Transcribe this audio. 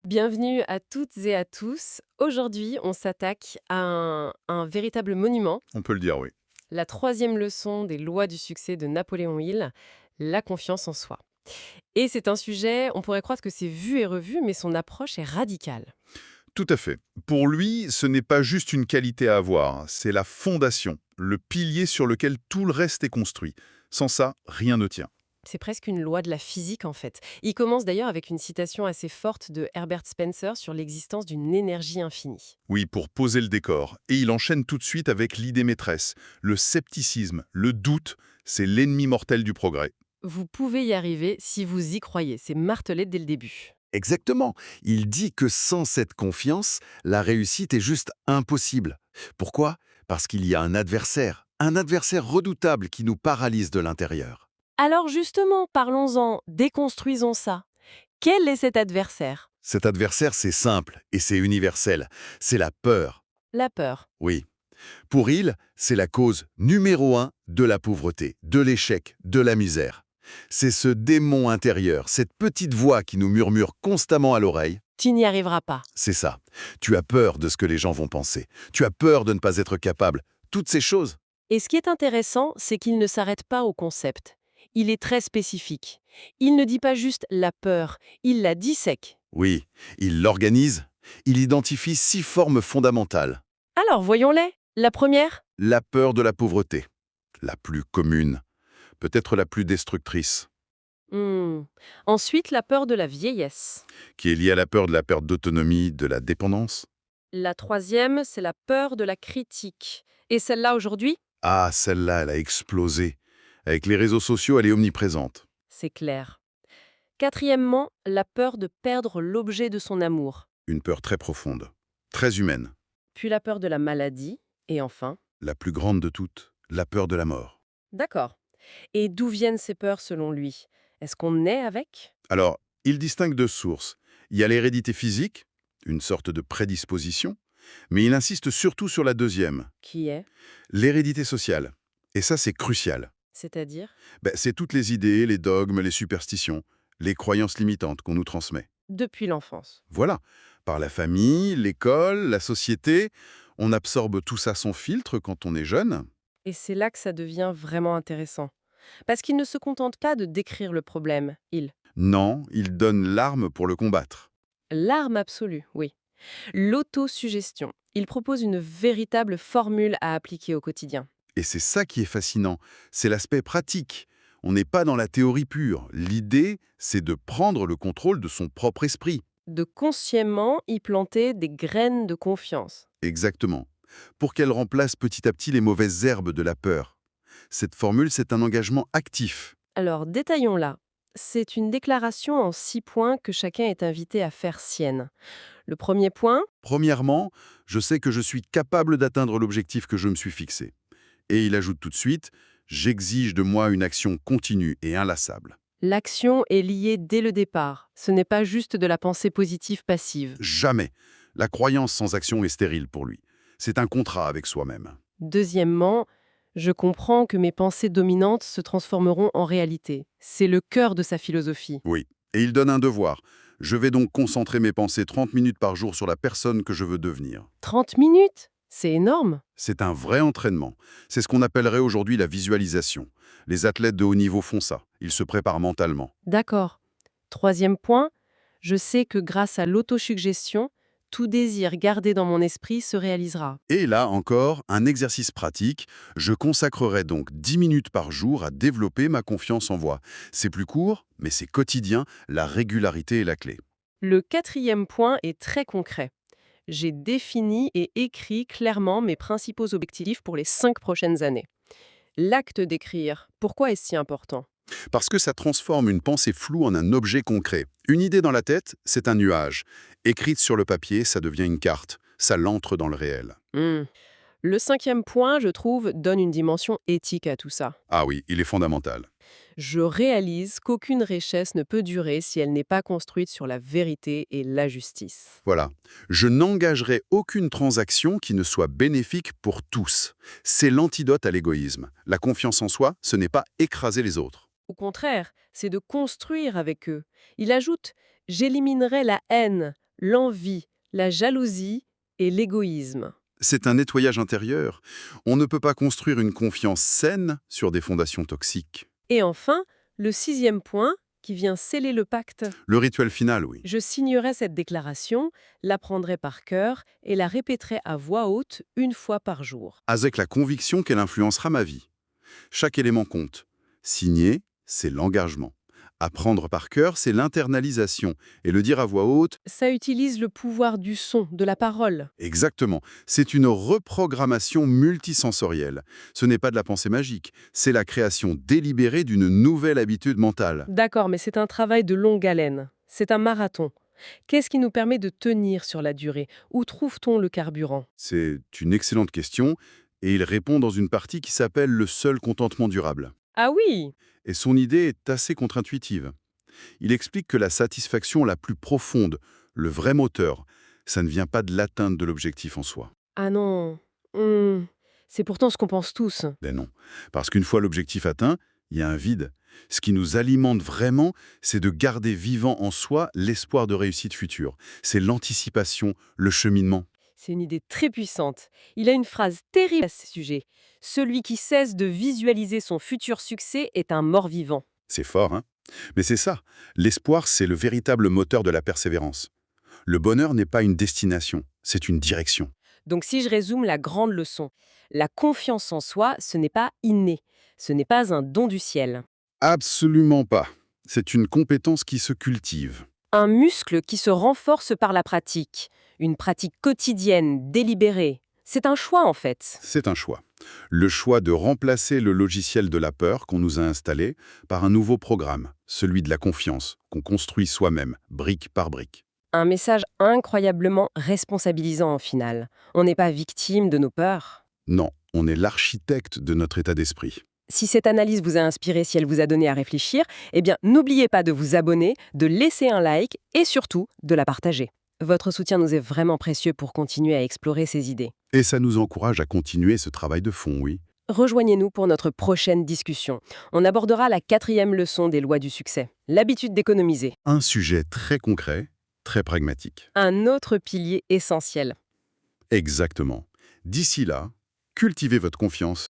Bienvenue à toutes et à tous. Aujourd'hui, on s'attaque à un véritable monument, On peut le dire, oui. la troisième leçon des lois du succès de Napoléon Hill, la confiance en soi. Et c'est un sujet, on pourrait croire que c'est vu et revu, mais son approche est radicale. Tout à fait. Pour lui, ce n'est pas juste une qualité à avoir, c'est la fondation, le pilier sur lequel tout le reste est construit. Sans ça, rien ne tient. C'est presque une loi de la physique en fait. Il commence d'ailleurs avec une citation assez forte de Herbert Spencer sur l'existence d'une énergie infinie. Oui, pour poser le décor. Et il enchaîne tout de suite avec l'idée maîtresse. Le scepticisme, le doute, c'est l'ennemi mortel du progrès. Vous pouvez y arriver si vous y croyez, c'est martelé dès le début. Exactement. Il dit que sans cette confiance, la réussite est juste impossible. Pourquoi? Parce qu'il y a un adversaire redoutable qui nous paralyse de l'intérieur. Alors justement, parlons-en, déconstruisons ça. Quel est cet adversaire? Cet adversaire, c'est simple et c'est universel. C'est la peur. La peur. Oui. Pour il, c'est la cause numéro un de la pauvreté, de l'échec, de la misère. C'est ce démon intérieur, cette petite voix qui nous murmure constamment à l'oreille. Tu n'y arriveras pas. C'est ça. Tu as peur de ce que les gens vont penser. Tu as peur de ne pas être capable. Toutes ces choses. Et ce qui est intéressant, c'est qu'il ne s'arrête pas au concept. Il est très spécifique. Il ne dit pas juste la peur, il la dissèque. Oui, il l'organise. Il identifie 6 formes fondamentales. Alors voyons-les. La première? La peur de la pauvreté, la plus commune, peut-être la plus destructrice, Hmm. Ensuite, la peur de la vieillesse. Qui est lié à la peur de la perte d'autonomie, de la dépendance. La troisième, c'est la peur de la critique. Et celle-là aujourd'hui? Ah, celle-là, elle a explosé. Avec les réseaux sociaux, elle est omniprésente. C'est clair. Quatrièmement, la peur de perdre l'objet de son amour. Une peur très profonde, très humaine. Puis la peur de la maladie. Et enfin, La plus grande de toutes, la peur de la mort. d'accord. Et d'où viennent ces peurs selon lui? Est-ce qu'on naît avec? Alors, il distingue deux sources. Il y a l'hérédité physique, une sorte de prédisposition, mais il insiste surtout sur la deuxième, Qui est? l'hérédité sociale. Et ça, c'est crucial. C'est-à-dire? C'est toutes les idées, les dogmes, les superstitions, les croyances limitantes qu'on nous transmet. Depuis l'enfance. Voilà, par la famille, l'école, la société, on absorbe tout ça sans filtre quand on est jeune. Et c'est là que ça devient vraiment intéressant. Parce qu'il ne se contente pas de décrire le problème, il. Non, il donne l'arme pour le combattre. L'arme absolue, oui. L'autosuggestion. Il propose une véritable formule à appliquer au quotidien. Et c'est ça qui est fascinant, c'est l'aspect pratique. On n'est pas dans la théorie pure. L'idée, c'est de prendre le contrôle de son propre esprit. De consciemment y planter des graines de confiance. Exactement. Pour qu'elle remplace petit à petit les mauvaises herbes de la peur. Cette formule, c'est un engagement actif. Alors, détaillons-la. C'est une déclaration en 6 points que chacun est invité à faire sienne. Le premier point, Premièrement, je sais que je suis capable d'atteindre l'objectif que je me suis fixé. Et il ajoute tout de suite, j'exige de moi une action continue et inlassable. l'action est liée dès le départ. Ce n'est pas juste de la pensée positive passive. Jamais. La croyance sans action est stérile pour lui. C'est un contrat avec soi-même. Deuxièmement, je comprends que mes pensées dominantes se transformeront en réalité. C'est le cœur de sa philosophie. Oui. Et il donne un devoir. Je vais donc concentrer mes pensées 30 minutes par jour sur la personne que je veux devenir. 30 minutes? C'est énorme. C'est un vrai entraînement. C'est ce qu'on appellerait aujourd'hui la visualisation. Les athlètes de haut niveau font ça. Ils se préparent mentalement. D'accord. Troisième point, je sais que grâce à l'autosuggestion, tout désir gardé dans mon esprit se réalisera. Et là encore, un exercice pratique. Je consacrerai donc 10 minutes par jour à développer ma confiance en moi. C'est plus court, mais c'est quotidien. La régularité est la clé. Le quatrième point est très concret. J'ai défini et écrit clairement mes principaux objectifs pour les 5 prochaines années. L'acte d'écrire, pourquoi est-ce si important? Parce que ça transforme une pensée floue en un objet concret. Une idée dans la tête, c'est un nuage. Écrite sur le papier, ça devient une carte. Ça l'entre dans le réel. Hmm. Le cinquième point, je trouve, donne une dimension éthique à tout ça. Ah oui, il est fondamental. Je réalise qu'aucune richesse ne peut durer si elle n'est pas construite sur la vérité et la justice. Voilà. Je n'engagerai aucune transaction qui ne soit bénéfique pour tous. C'est l'antidote à l'égoïsme. La confiance en soi, ce n'est pas écraser les autres. Au contraire, c'est de construire avec eux. Il ajoute: j'éliminerai la haine, l'envie, la jalousie et l'égoïsme. C'est un nettoyage intérieur. On ne peut pas construire une confiance saine sur des fondations toxiques. Et enfin, le 6e point, qui vient sceller le pacte. Le rituel final, oui. Je signerai cette déclaration, l'apprendrai par cœur et la répéterai à voix haute 1 fois par jour. Avec la conviction qu'elle influencera ma vie. Chaque élément compte. Signer, c'est l'engagement. Apprendre par cœur, c'est l'internalisation. Et le dire à voix haute, Ça utilise le pouvoir du son, de la parole. exactement, c'est une reprogrammation multisensorielle. Ce n'est pas de la pensée magique, c'est la création délibérée d'une nouvelle habitude mentale. D'accord, mais c'est un travail de longue haleine. C'est un marathon. Qu'est-ce qui nous permet de tenir sur la durée? Où trouve-t-on le carburant? C'est une excellente question, et il répond dans une partie qui s'appelle le seul contentement durable. Ah oui! Et son idée est assez contre-intuitive. Il explique que la satisfaction la plus profonde, le vrai moteur, ça ne vient pas de l'atteinte de l'objectif en soi. Ah non. Hmm. C'est pourtant ce qu'on pense tous. Ben non. Parce qu'une fois l'objectif atteint, il y a un vide. Ce qui nous alimente vraiment, c'est de garder vivant en soi l'espoir de réussite future. C'est l'anticipation, le cheminement. C'est une idée très puissante. Il a une phrase terrible à ce sujet. Celui qui cesse de visualiser son futur succès est un mort-vivant. C'est fort, hein? Mais c'est ça. L'espoir, c'est le véritable moteur de la persévérance. Le bonheur n'est pas une destination, c'est une direction. Donc si je résume la grande leçon, la confiance en soi, ce n'est pas inné. Ce n'est pas un don du ciel. Absolument pas. C'est une compétence qui se cultive. Un muscle qui se renforce par la pratique. Une pratique quotidienne, délibérée. C'est un choix en fait. C'est un choix. Le choix de remplacer le logiciel de la peur qu'on nous a installé par un nouveau programme, celui de la confiance, qu'on construit soi-même, brique par brique. Un message incroyablement responsabilisant en final. On n'est pas victime de nos peurs. Non, on est l'architecte de notre état d'esprit. Si cette analyse vous a inspiré, si elle vous a donné à réfléchir, eh bien, n'oubliez pas de vous abonner, de laisser un like et surtout de la partager. Votre soutien nous est vraiment précieux pour continuer à explorer ces idées. Et ça nous encourage à continuer ce travail de fond, oui. Rejoignez-nous pour notre prochaine discussion. On abordera la 4e leçon des lois du succès, l'habitude d'économiser. Un sujet très concret, très pragmatique. Un autre pilier essentiel. Exactement. D'ici là, cultivez votre confiance